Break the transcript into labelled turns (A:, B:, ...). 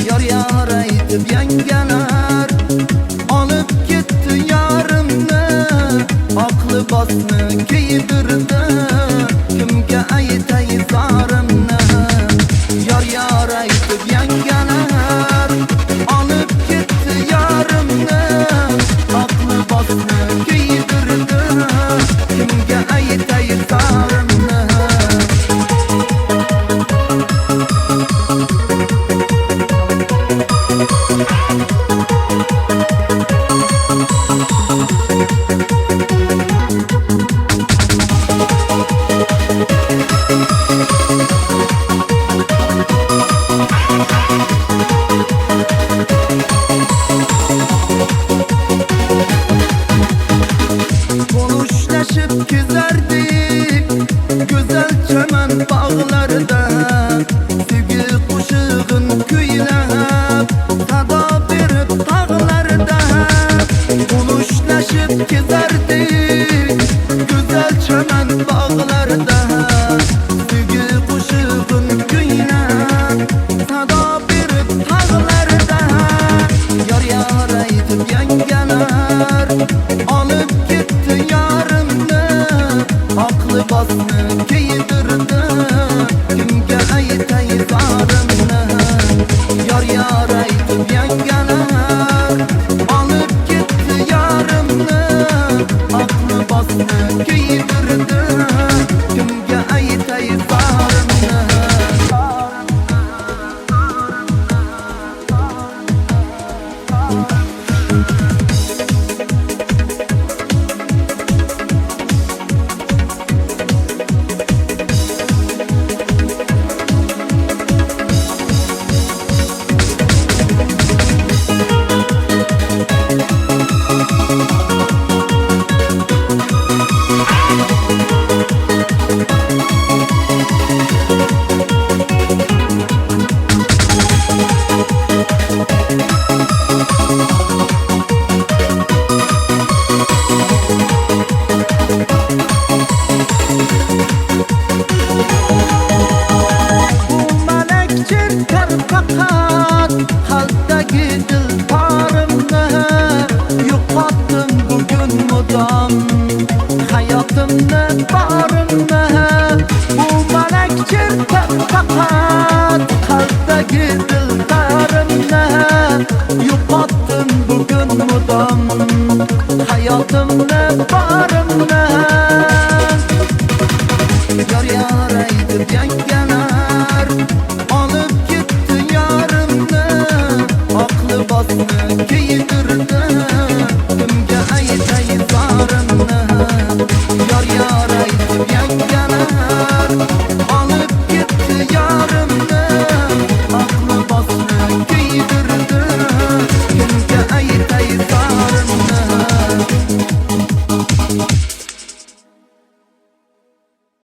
A: Yar yar aytib yangalar olib ketdi yarimni, oqli bosni kiydirdi, kimga aytay zorimni. Yar yar aytib yangalar olib ketdi yarimni, oqli bosni kiydirdi, kimga aytay zorimni. Konuşlaşıp gezerdik güzel çemen bağlarda, sevgi kuşağın küylep tada verip dağlarda. Konuşlaşıp gezerdik güzel çemen bağlarda, sevgi kuşağın küylep tada verip dağlarda. Yar yar aytib yangalar alıp gitti yarimni, oqli bosni kiydirdi, kimga aytay zorimni. Yar yar aytib yangalar olib ketdi yarimni, oqli bosni kiydirdi, kimga aytay zorimni. Fakat kalpteki diltarimni yo'qotdim bugun mudom, hayotimni barimni. Bu malakchir fakat kalpteki diltarimni yo'qotdim bugun mudom, hayotimni barimni. Yar yar aytib yangalar olib ketdi yarimni, oqli bosni kiydirdi, kimga aytay zorimni. Yar yar aytib yangalar